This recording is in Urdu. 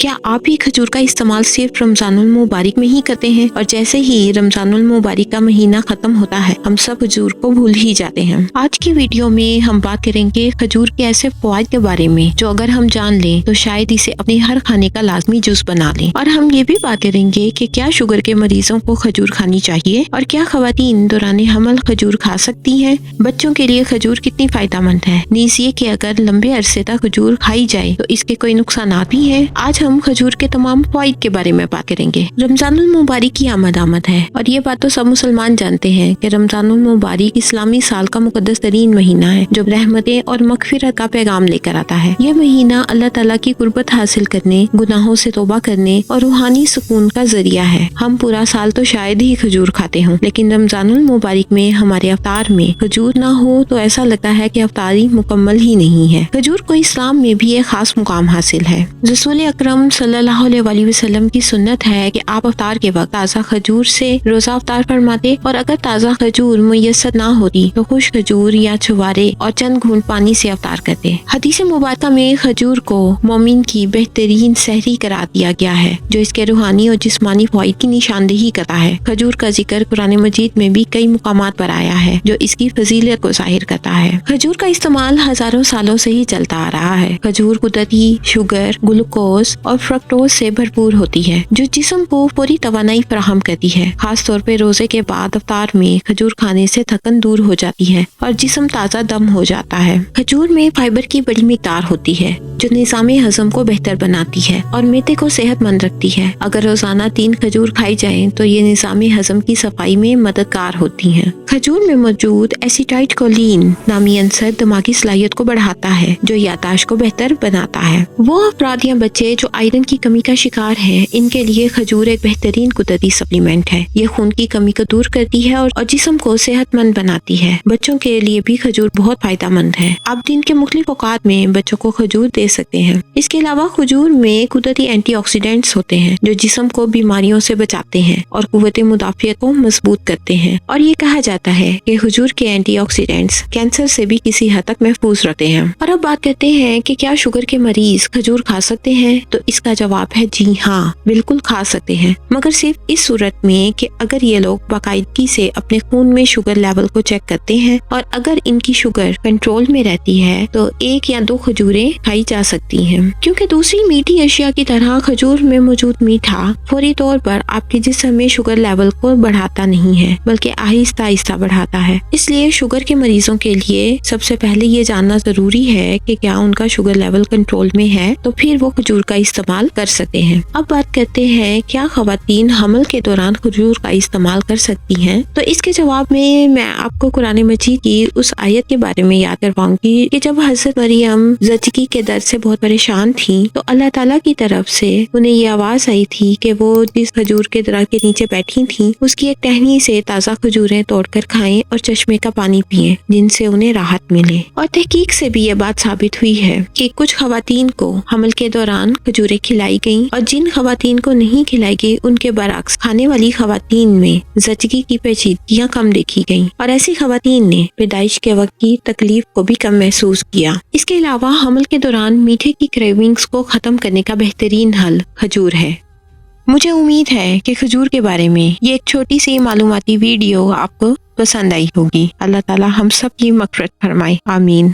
کیا آپ بھی کھجور کا استعمال صرف رمضان المبارک میں ہی کرتے ہیں اور جیسے ہی رمضان المبارک کا مہینہ ختم ہوتا ہے ہم سب کھجور کو بھول ہی جاتے ہیں؟ آج کی ویڈیو میں ہم بات کریں گے کھجور کے ایسے فوائد کے بارے میں جو اگر ہم جان لیں تو شاید اسے اپنے ہر کھانے کا لازمی جز بنا لیں، اور ہم یہ بھی بات کریں گے کہ کیا شوگر کے مریضوں کو کھجور کھانی چاہیے اور کیا خواتین دوران حمل کھجور کھا سکتی ہیں، بچوں کے لیے کھجور کتنی فائدہ مند ہے، نیز یہ کہ اگر لمبے عرصے تک کھجور کھائی جائے تو اس کے کوئی نقصانات بھی ہیں۔ آج ہم کھجور کے تمام فوائد کے بارے میں بات کریں گے۔ رمضان المبارک کی آمد ہے اور یہ بات تو سب مسلمان جانتے ہیں کہ رمضان المبارک اسلامی سال کا مقدس ترین مہینہ ہے جو رحمتیں اور مغفرت کا پیغام لے کر آتا ہے۔ یہ مہینہ اللہ تعالیٰ کی قربت حاصل کرنے، گناہوں سے توبہ کرنے اور روحانی سکون کا ذریعہ ہے۔ ہم پورا سال تو شاید ہی کھجور کھاتے ہوں، لیکن رمضان المبارک میں ہمارے افطار میں کھجور نہ ہو تو ایسا لگتا ہے کہ افطاری مکمل ہی نہیں ہے۔ کھجور کو اسلام میں بھی ایک خاص مقام حاصل ہے۔ رسول اکرم صلی اللہ علیہ وسلم کی سنت ہے کہ آپ افطار کے وقت تازہ کھجور سے روزہ افطار فرماتے، اور اگر تازہ کھجور میسر نہ ہوتی تو خشک کھجور یا چھوارے اور چند گھونٹ پانی سے افطار کرتے۔ حدیث مبارکہ میں کھجور کو مومن کی بہترین سحری قرار دیا گیا ہے جو اس کے روحانی اور جسمانی فوائد کی نشاندہی کرتا ہے۔ کھجور کا ذکر قرآن مجید میں بھی کئی مقامات پر آیا ہے جو اس کی فضیلت کو ظاہر کرتا ہے۔ کھجور کا استعمال ہزاروں سالوں سے ہی چلتا آ رہا ہے۔ کھجور قدرتی شوگر، گلوکوز اور فرکٹوز سے بھرپور ہوتی ہے جو جسم کو پوری توانائی فراہم کرتی ہے۔ خاص طور پہ روزے کے بعد افطار میں کھجور کھانے سے تھکن دور ہو جاتی ہے اور جسم تازہ دم ہو جاتا ہے۔ کھجور میں فائبر کی بڑی مقدار ہوتی ہے جو نظام ہضم کو بہتر بناتی ہے اور معدے کو صحت مند رکھتی ہے۔ اگر روزانہ 3 کھجور کھائی جائیں تو یہ نظام ہضم کی صفائی میں مددگار ہوتی ہیں۔ کھجور میں موجود ایسیٹائل کولین نامی عنصر دماغی صلاحیت کو بڑھاتا ہے جو یادداشت کو بہتر بناتا ہے۔ وہ افراد یا بچے جو آئرن کی کمی کا شکار ہیں ان کے لیے کھجور ایک بہترین قدرتی سپلیمنٹ ہے۔ یہ خون کی کمی کو دور کرتی ہے اور جسم کو صحت مند بناتی ہے۔ بچوں کے لیے بھی کھجور بہت فائدہ مند ہے۔ آپ دن کے مختلف اوقات میں بچوں کو کھجور دے سکتے ہیں۔ اس کے علاوہ کھجور میں قدرتی اینٹی آکسیڈنٹس ہوتے ہیں جو جسم کو بیماریوں سے بچاتے ہیں اور قوت مدافعت کو مضبوط کرتے ہیں، اور یہ کہا جاتا ہے کہ کھجور کے اینٹی آکسیڈنٹس کینسر سے بھی کسی حد تک محفوظ رکھتے ہیں۔ اور اب بات کرتے ہیں کہ کیا شوگر کے مریض کھجور کھا سکتے ہیں؟ تو اس کا جواب ہے جی ہاں، بالکل کھا سکتے ہیں، مگر صرف اس صورت میں کہ اگر یہ لوگ باقاعدگی سے اپنے خون میں شوگر لیول کو چیک کرتے ہیں، اور اگر ان کی شوگر کنٹرول میں رہتی ہے تو 1 یا 2 کھجوریں کھائی جا سکتی ہیں، کیونکہ دوسری میٹھی اشیاء کی طرح کھجور میں موجود میٹھا فوری طور پر آپ کے جسم میں شوگر لیول کو بڑھاتا نہیں ہے بلکہ آہستہ آہستہ بڑھاتا ہے۔ اس لیے شوگر کے مریضوں کے لیے سب سے پہلے یہ جاننا ضروری ہے کہ کیا ان کا شوگر لیول کنٹرول میں ہے، تو پھر وہ کھجور کا استعمال کر سکتے ہیں۔ اب بات کرتے ہیں کیا خواتین حمل کے دوران کھجور کا استعمال کر سکتی ہیں؟ تو اس کے جواب میں آپ کو قرآن مجید کی اس آیت کے بارے میں یاد کرواؤں گی کہ جب حضرت مریم زچگی کے درد سے بہت پریشان تھی تو اللہ تعالیٰ کی طرف سے انہیں یہ آواز آئی تھی کہ وہ جس کھجور کے درخت کے نیچے بیٹھی تھیں اس کی ایک ٹہنی سے تازہ کھجوریں توڑ کر کھائیں اور چشمے کا پانی پئیں جن سے انہیں راحت ملے۔ اور تحقیق سے بھی یہ بات ثابت ہوئی ہے کہ کچھ خواتین کو حمل کے دوران کھجوریں کھلائی گئیں، اور جن خواتین کو نہیں کھلائی گئی ان کے برعکس کھانے والی خواتین میں زچگی کی پیچیدگیاں کم دیکھی گئیں، اور ایسی خواتین نے پیدائش کے وقت کی تکلیف کو بھی کم محسوس کیا۔ اس کے علاوہ حمل کے دوران میٹھے کی کریونگز کو ختم کرنے کا بہترین حل کھجور ہے۔ مجھے امید ہے کہ کھجور کے بارے میں یہ ایک چھوٹی سی معلوماتی ویڈیو آپ کو پسند آئی ہوگی۔ اللہ تعالی ہم سب کی مغفرت فرمائے، آمین۔